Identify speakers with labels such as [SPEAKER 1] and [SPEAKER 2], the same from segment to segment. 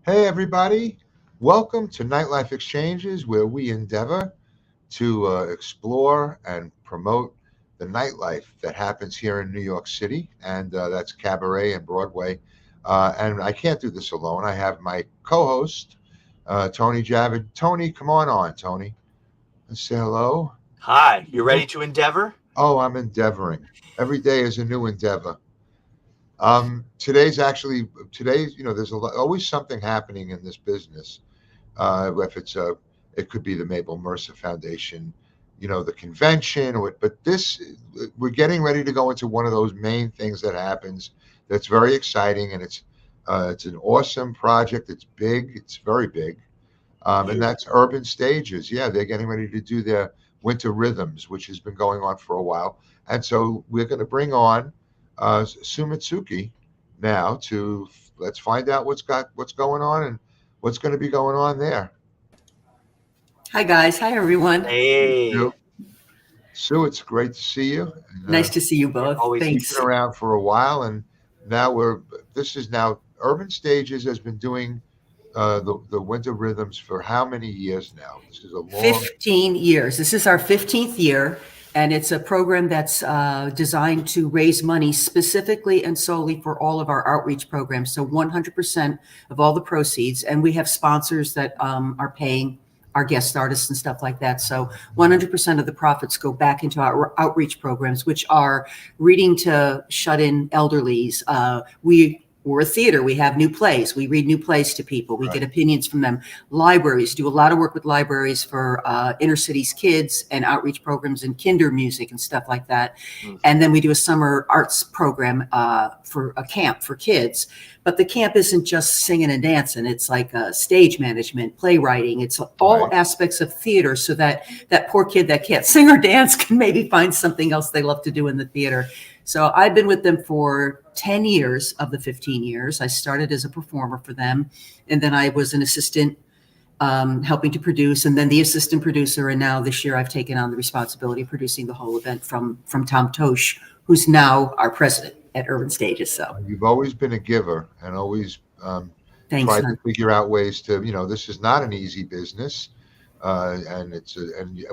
[SPEAKER 1] Hey, everybody. Welcome to NiteLife Exchanges, where we endeavor to explore and promote the nightlife that happens here in New York City, and that's Cabaret and Broadway. And I can't do this alone. I have my co host, Tony Javid. Tony, come on, Tony. Let's say hello.
[SPEAKER 2] Hi, you ready to endeavor?
[SPEAKER 1] Oh, I'm endeavoring. Every day is a new endeavor. There's always something happening in this business. If it could be the Mabel Mercer Foundation, the convention, but we're getting ready to go into one of those main things that happens that's very exciting, and it's an awesome project. It's big. It's very big. And that's Urban Stages. Yeah, they're getting ready to do their Winter Rhythms, which has been going on for a while. And so we're going to bring on Sue Matsuki now to let's find out what's going on and what's going to be going on there.
[SPEAKER 3] Hi, guys. Hi, everyone.
[SPEAKER 2] Hey.
[SPEAKER 1] Sue, it's great to see you. And,
[SPEAKER 3] nice to see you both. Thanks.
[SPEAKER 1] You've been around for a while, and now this is Urban Stages has been doing the Winter Rhythms for how many years now? This is
[SPEAKER 3] 15 years. This is our 15th year, and it's a program that's designed to raise money specifically and solely for all of our outreach programs. So 100% of all the proceeds, and we have sponsors that are paying our guest artists and stuff like that. So 100% of the profits go back into our outreach programs, which are reading to shut-in elderlies. We're a theater. We have new plays. We read new plays to people. We get opinions from them. Libraries, do a lot of work with libraries for inner cities kids and outreach programs and kinder music and stuff like that. And then we do a summer arts program for a camp for kids. But the camp isn't just singing and dancing. It's like stage management, playwriting. It's all aspects of theater, so that poor kid that can't sing or dance can maybe find something else they love to do in the theater. So I've been with them for 10 years of the 15 years. I started as a performer for them, and then I was an assistant helping to produce, and then the assistant producer. And now this year I've taken on the responsibility of producing the whole event from Tom Tosh, who's now our president at Urban Stages. So
[SPEAKER 1] you've always been a giver and always tried to figure out ways to, this is not an easy business. And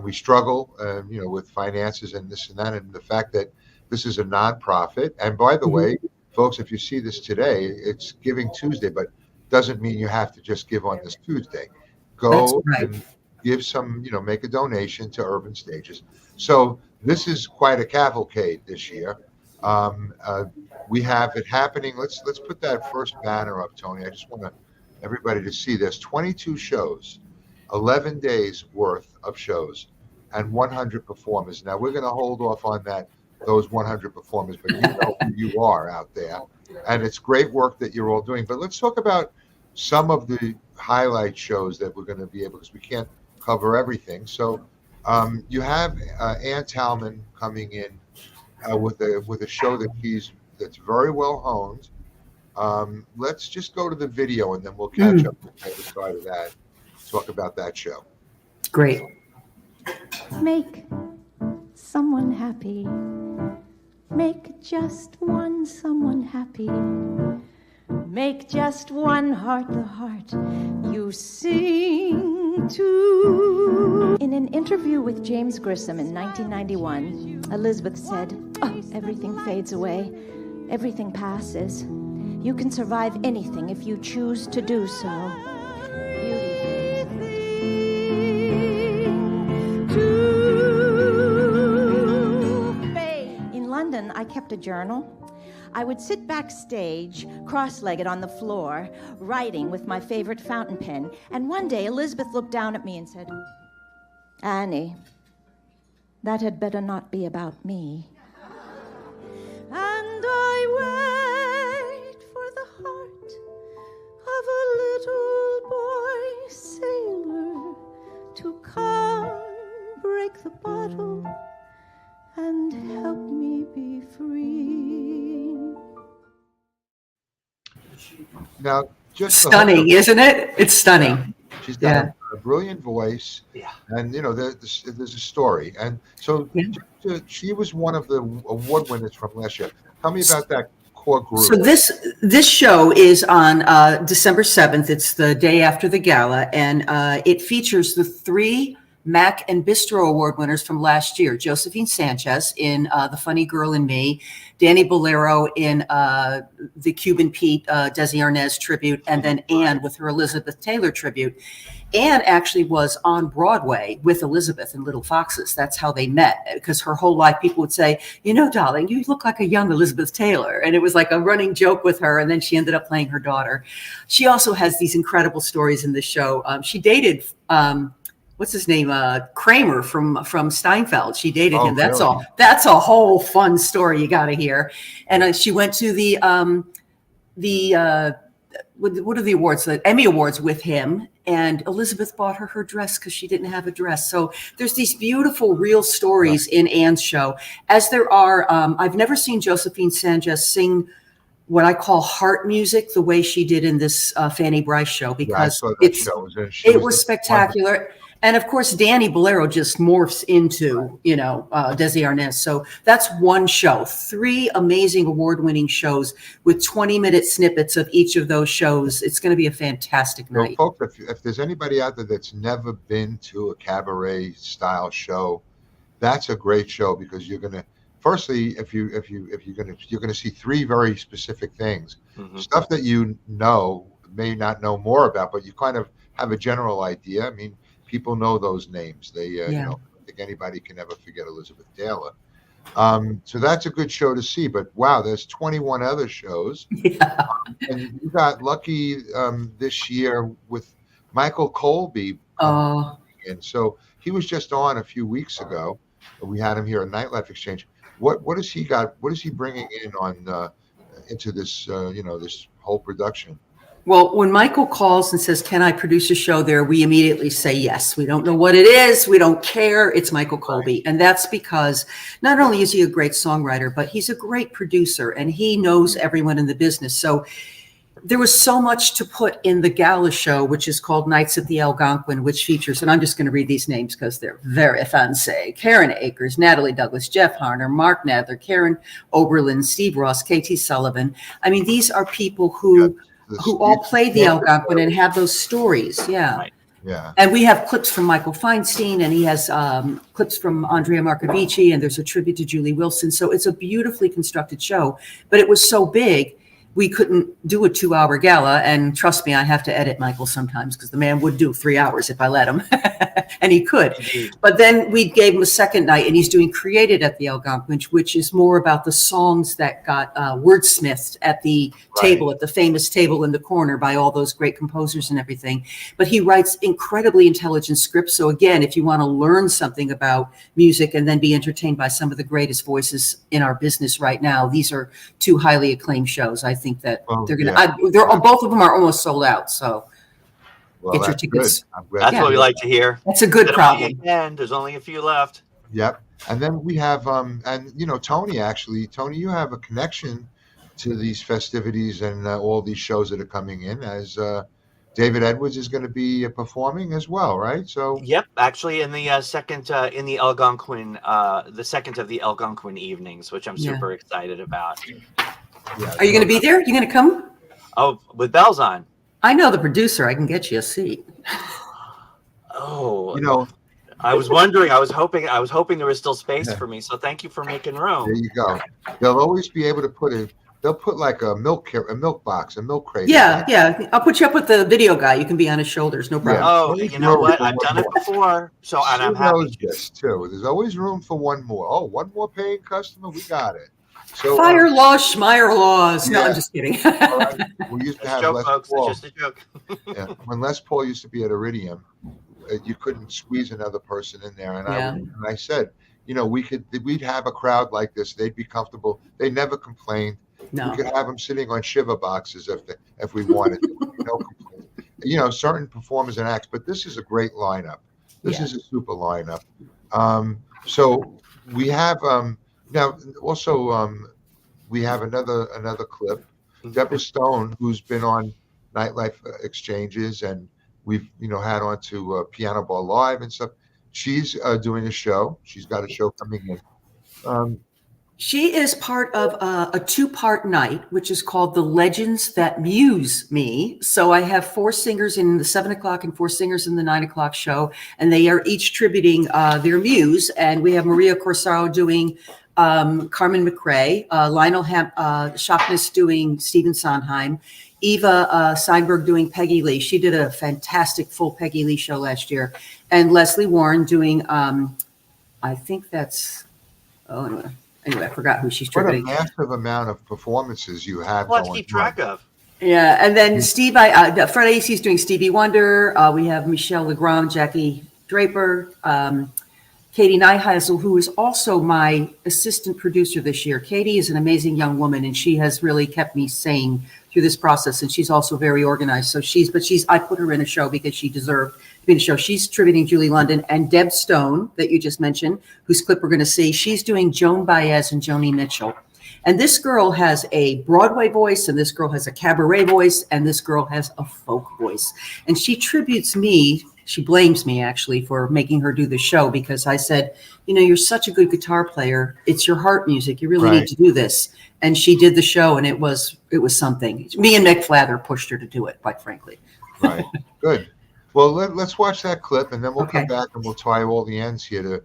[SPEAKER 1] we struggle, with finances and this and that. And the fact that this is a nonprofit. And by the way, folks, if you see this today, it's Giving Tuesday, but doesn't mean you have to just give on this Tuesday. Go and give some, make a donation to Urban Stages. So this is quite a cavalcade this year. We have it happening. Let's put that first banner up, Tony. I just want everybody to see this. 22 shows, 11 days worth of shows, and 100 performers. Now we're going to hold off on those 100 performers, but you know who you are out there, and it's great work that you're all doing. But let's talk about some of the highlight shows that we're going to be able, because we can't cover everything. So you have Ann Talman coming in with a show that's very well honed. Let's just go to the video, and then we'll catch up with the other side of that. Talk about that show.
[SPEAKER 3] Great.
[SPEAKER 4] Make someone happy. Make just one someone happy. Make just one heart the heart you sing to. In an interview with James Grissom in 1991, Elizabeth said, everything fades away. Everything passes. You can survive anything if you choose to do so. In London, I kept a journal. I would sit backstage, cross-legged on the floor, writing with my favorite fountain pen. And one day, Elizabeth looked down at me and said, "Annie, that had better not be about me." And I wait for the heart of a little boy sailor to come, break the bottle, and help me be free.
[SPEAKER 1] Now, just
[SPEAKER 3] stunning, isn't it? It's stunning.
[SPEAKER 1] She's got a brilliant voice, and there's a story, and so she was one of the award winners from last year. Tell me about that core group.
[SPEAKER 3] So this show is on December 7th. It's the day after the gala, and it features the 3 Mac and Bistro Award winners from last year: Josephine Sanchez in The Funny Girl and Me, Danny Bolero in the Cuban Pete Desi Arnaz tribute, and then Anne with her Elizabeth Taylor tribute. Anne actually was on Broadway with Elizabeth in Little Foxes. That's how they met, because her whole life people would say, darling, you look like a young Elizabeth Taylor. And it was like a running joke with her. And then she ended up playing her daughter. She also has these incredible stories in the show. She dated, what's his name? Kramer from Steinfeld. She dated him. That's
[SPEAKER 1] really?
[SPEAKER 3] all. That's a whole fun story you got to hear. And she went to the what are the awards? The Emmy Awards with him. And Elizabeth bought her dress because she didn't have a dress. So there's these beautiful real stories in Anne's show, as there are. I've never seen Josephine Sanchez sing what I call heart music the way she did in this Fanny Bryce show, because it was spectacular. And of course, Danny Bolero just morphs into, Desi Arnaz. So that's one show, 3 amazing award-winning shows with 20-minute snippets of each of those shows. It's going to be a fantastic night.
[SPEAKER 1] Folks, if there's anybody out there that's never been to a cabaret style show, that's a great show, because you're going to, firstly, if you're going to see 3 very specific things, stuff that may not know more about, but you kind of have a general idea. I mean, people know those names. They, I don't think anybody can ever forget Elizabeth Taylor. So that's a good show to see. But wow, there's 21 other shows.
[SPEAKER 3] Yeah.
[SPEAKER 1] And you got lucky this year with Michael Colby. And so he was just on a few weeks ago. We had him here at NiteLife Exchange. What has he got? What is he bringing in on into this this whole production?
[SPEAKER 3] Well, when Michael calls and says, "Can I produce a show there?" we immediately say yes. We don't know what it is. We don't care. It's Michael Colby. And that's because not only is he a great songwriter, but he's a great producer, and he knows everyone in the business. So there was so much to put in the gala show, which is called Nights at the Algonquin, which features, and I'm just going to read these names because they're very fancy: Karen Akers, Natalie Douglas, Jeff Harner, Mark Nadler, Karen Oberlin, Steve Ross, KT Sullivan. I mean, these are people who all play the Algonquin and have those stories. Yeah.
[SPEAKER 2] Right.
[SPEAKER 1] Yeah.
[SPEAKER 3] And we have clips from Michael Feinstein, and he has clips from Andrea Marcovici, and there's a tribute to Julie Wilson. So it's a beautifully constructed show, but it was so big, we couldn't do a 2-hour gala. And trust me, I have to edit Michael sometimes, because the man would do 3 hours if I let him. And he could. But then we gave him a second night, and he's doing Created at the Algonquin, which is more about the songs that got wordsmithed at the table, at the famous table in the corner by all those great composers and everything. But he writes incredibly intelligent scripts. So again, if you want to learn something about music and then be entertained by some of the greatest voices in our business right now, these are 2 highly acclaimed shows. I think that they're going to, both of them are almost sold out. So get your tickets.
[SPEAKER 2] That's what we like to hear.
[SPEAKER 3] That's a good problem.
[SPEAKER 2] And there's only a few left.
[SPEAKER 1] Yep. And then we have, Tony, you have a connection to these festivities and all these shows that are coming in, as David Edwards is going to be performing as well, right? So
[SPEAKER 2] yep, actually in the second in the Algonquin, the second of the Algonquin evenings, which I'm super excited about.
[SPEAKER 1] Yeah,
[SPEAKER 3] are you going to be there? You going to come?
[SPEAKER 2] Oh, with bells on.
[SPEAKER 3] I know the producer. I can get you a seat.
[SPEAKER 2] Oh, I was wondering. I was hoping there was still space for me. So thank you for making room.
[SPEAKER 1] There you go. They'll always be able to they'll put like a milk box, a milk crate.
[SPEAKER 3] Yeah. I'll put you up with the video guy. You can be on his shoulders. No problem.
[SPEAKER 2] Oh, you know what? I've done it before. So and I'm happy.
[SPEAKER 1] This too. There's always room for one more. Oh, one more paying customer. We got it. So,
[SPEAKER 3] Fire laws, Schmeier laws. No, I'm just kidding.
[SPEAKER 1] We used to have
[SPEAKER 2] joke,
[SPEAKER 1] Les
[SPEAKER 2] folks.
[SPEAKER 1] Paul.
[SPEAKER 2] It's just a joke.
[SPEAKER 1] When Les Paul used to be at Iridium, you couldn't squeeze another person in there. And I said, we'd have a crowd like this. They'd be comfortable. They never complained.
[SPEAKER 3] No.
[SPEAKER 1] We could have them sitting on shiver boxes if we wanted to. No complaint. Certain performers and acts, but this is a great lineup. This is a super lineup. So we have now also we have another clip. Deborah Stone, who's been on NiteLife Exchanges, and we've had on to Piano Bar Live and stuff. She's doing a show. She's got a show coming in.
[SPEAKER 3] She is part of a two-part night, which is called The Legends That Muse Me. So I have 4 singers in the 7 o'clock and 4 singers in the 9 o'clock show, and they are each tributing their muse. And we have Maria Corsaro doing Carmen McRae, Lionel Shockness doing Stephen Sondheim, Eva Seinberg doing Peggy Lee. She did a fantastic full Peggy Lee show last year. And Leslie Warren doing, I think that's, anyway, I forgot who she's tributing.
[SPEAKER 1] What a massive amount of performances you have.
[SPEAKER 2] Let's keep track of.
[SPEAKER 3] Yeah, and then Fred Acey's doing Stevie Wonder. We have Michelle Legrand, Jackie Draper, Katie Nyheisel, who is also my assistant producer this year. Katie is an amazing young woman, and she has really kept me sane through this process. And she's also very organized. So I put her in a show because she deserved to be in a show. She's tributing Julie London, and Deb Stone, that you just mentioned, whose clip we're going to see. She's doing Joan Baez and Joni Mitchell. And this girl has a Broadway voice, and this girl has a cabaret voice, and this girl has a folk voice. And she tributes me. She blames me, actually, for making her do the show, because I said, you're such a good guitar player. It's your heart music. You really need to do this. And she did the show, and it was something. Me and Mick Flather pushed her to do it, quite frankly.
[SPEAKER 1] Right. Good. Well, let's watch that clip, and then we'll come back and we'll tie all the ends here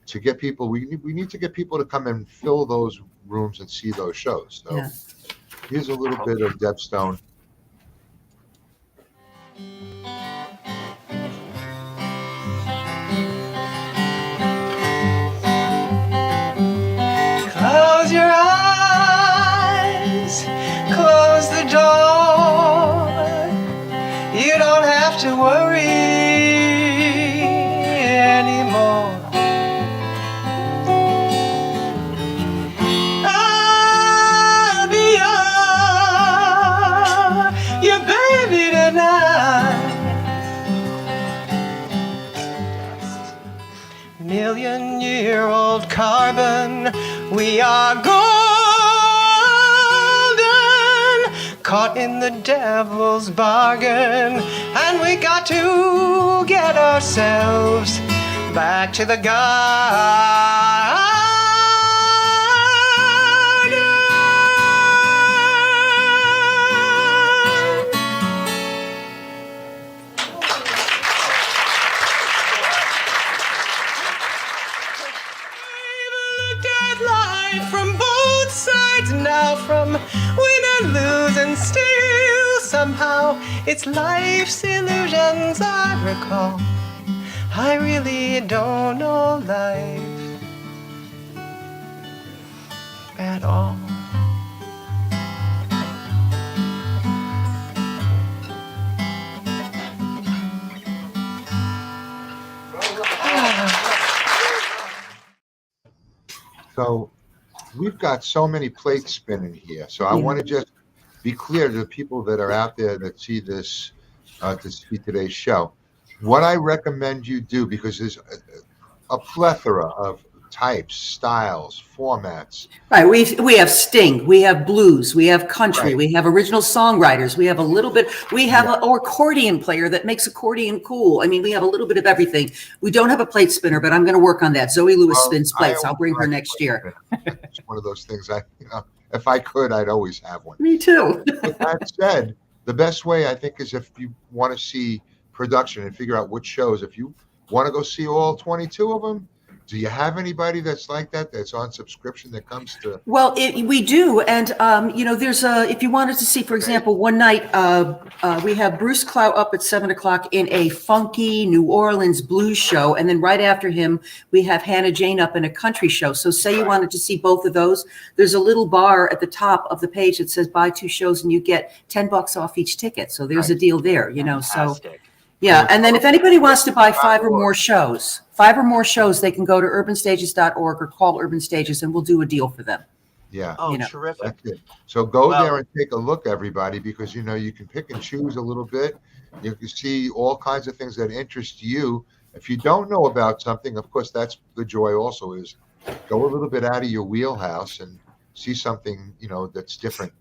[SPEAKER 1] to get people. We need to get people to come and fill those rooms and see those shows. So here's a little bit of Deb Stone.
[SPEAKER 5] Close your eyes, close the door. You don't have to worry anymore. I'll be your baby tonight. Million-year-old carbon, we are golden, caught in the devil's bargain, and we got to get ourselves back to the garden. From both sides now, from win and lose, and still somehow it's life's illusions I recall. I really don't know life at all.
[SPEAKER 1] So we've got so many plates spinning here. So I want to just be clear to the people that are out there that see this, to see today's show. What I recommend you do, because there's a plethora of types, styles, formats.
[SPEAKER 3] Right. We have Sting, we have blues, we have country, we have original songwriters, we have a little bit, we have an accordion player that makes accordion cool. I mean, we have a little bit of everything. We don't have a plate spinner, but I'm going to work on that. Zoe Lewis spins plates. I'll bring her next year.
[SPEAKER 1] It's one of those things if I could, I'd always have one.
[SPEAKER 3] Me too.
[SPEAKER 1] With that said, the best way I think is if you want to see production and figure out which shows, if you want to go see all 22 of them, do you have anybody that's like that's on subscription that comes to?
[SPEAKER 3] Well, we do. And, there's if you wanted to see, for example, one night we have Bruce Clow up at 7 o'clock in a funky New Orleans blues show. And then right after him, we have Hannah Jane up in a country show. So say you wanted to see both of those, there's a little bar at the top of the page that says buy 2 shows and you get $10 off each ticket. So there's a deal there,
[SPEAKER 2] Fantastic.
[SPEAKER 3] so. Yeah, and then if anybody wants to buy 5 or more shows, they can go to urbanstages.org or call Urban Stages, and we'll do a deal for them.
[SPEAKER 1] Yeah.
[SPEAKER 2] Oh, terrific.
[SPEAKER 1] That's it. So go there and take a look, everybody, because, you can pick and choose a little bit. You can see all kinds of things that interest you. If you don't know about something, of course, that's the joy also is go a little bit out of your wheelhouse and see something, that's different.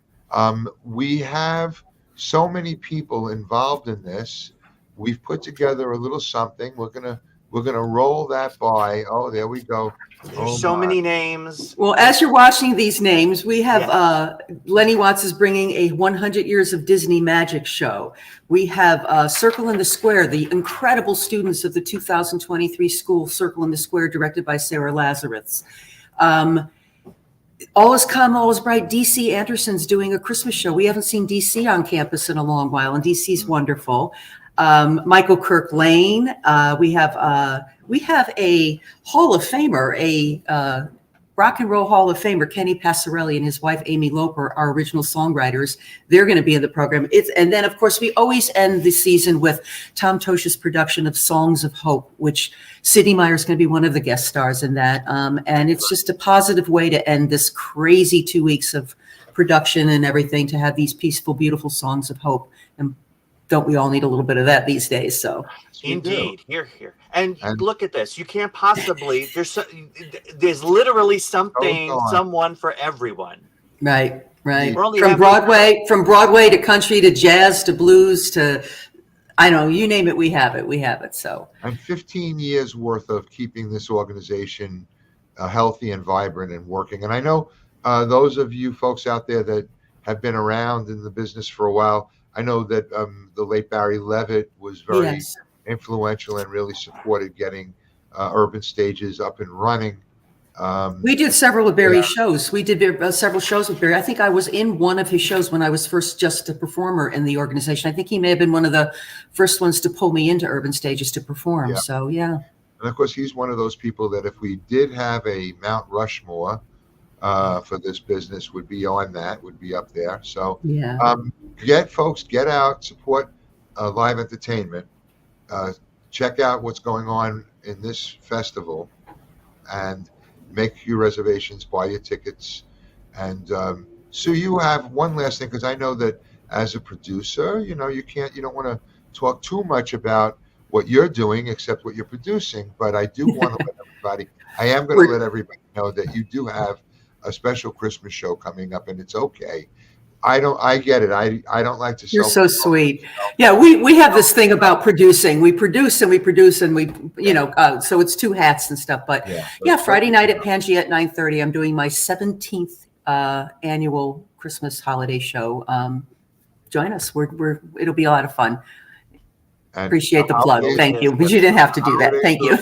[SPEAKER 1] We have so many people involved in this. We've put together a little something. We're gonna roll that by. Oh, there we go.
[SPEAKER 2] There's so many names.
[SPEAKER 3] Well, as you're watching these names, we have Lenny Watts is bringing a 100 Years of Disney Magic show. We have Circle in the Square, the incredible students of the 2023 school Circle in the Square, directed by Sarah Lazarus. All Is Calm, All Is Bright. DC Anderson's doing a Christmas show. We haven't seen DC on campus in a long while, and DC's wonderful. Michael Kirk Lane. We have a Hall of Famer, a Rock and Roll Hall of Famer, Kenny Passarelli, and his wife Amy Loper, our original songwriters. They're going to be in the program. And then, of course, we always end the season with Tom Tosh's production of Songs of Hope, which Sidney Meyer is going to be one of the guest stars in that. And it's just a positive way to end this crazy 2 weeks of production and everything, to have these peaceful, beautiful songs of hope. And don't we all need a little bit of that these days? So
[SPEAKER 2] indeed, here. And look at this. You can't possibly. There's literally something, someone for everyone.
[SPEAKER 3] Right. From Broadway to country to jazz to blues to, I don't know, you name it, we have it. So.
[SPEAKER 1] And 15 years worth of keeping this organization healthy and vibrant and working. And I know those of you folks out there that have been around in the business for a while, I know that the late Barry Levitt was very influential and really supported getting Urban Stages up and running.
[SPEAKER 3] We did several of Barry's shows. We did several shows with Barry. I think I was in one of his shows when I was first just a performer in the organization. I think he may have been one of the first ones to pull me into Urban Stages to perform. Yeah. So, yeah.
[SPEAKER 1] And of course, he's one of those people that if we did have a Mount Rushmore for this business, would be up there. So get out, support live entertainment, check out what's going on in this festival, and make your reservations, buy your tickets. And Sue, you have one last thing, because I know that as a producer, you don't want to talk too much about what you're doing except what you're producing, but I do want to I am going to let everybody know that you do have a special Christmas show coming up, and it's okay. I get it. I don't like to.
[SPEAKER 3] You're so sweet. Yeah, we have this thing about producing. We produce and we so it's two hats and stuff. But Friday night at Pangea at 9:30, I'm doing my 17th annual Christmas holiday show. Join us. It'll be a lot of fun. And appreciate the plug. Thank you. But you didn't have to do that. Thank you.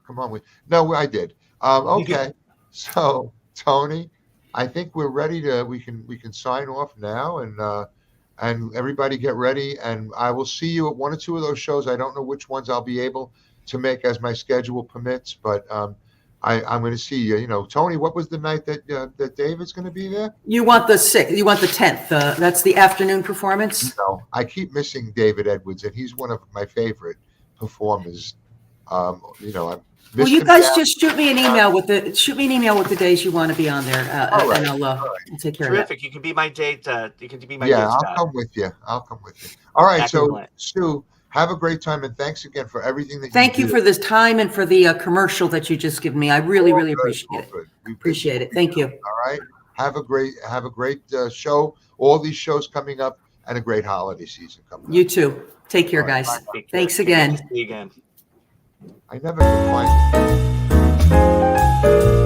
[SPEAKER 1] Come on. No, I did. Okay. So, Tony, I think we're ready we can sign off now, and everybody get ready, and I will see you at one or two of those shows. I don't know which ones I'll be able to make as my schedule permits, but I'm going to see you. Tony, what was the night that David's going to be there?
[SPEAKER 3] You want the 6th? You want the 10th? That's the afternoon performance.
[SPEAKER 1] No, I keep missing David Edwards, and he's one of my favorite performers.
[SPEAKER 3] Well, you guys just shoot me an email with the days you want to be on there, and I'll take care of that.
[SPEAKER 2] Terrific. You can be my date. You can be my
[SPEAKER 1] date. I'll come with you. All right. Excellent. So, Sue, have a great time, and thanks again for everything that you do.
[SPEAKER 3] Thank you for this time and for the commercial that you just given me. I really appreciate it. Appreciate it. Thank you.
[SPEAKER 1] All right. Have a great show. All these shows coming up, and a great holiday season coming up.
[SPEAKER 3] You too. Take care, guys. Thanks again.
[SPEAKER 2] See you again.
[SPEAKER 1] I never could find it.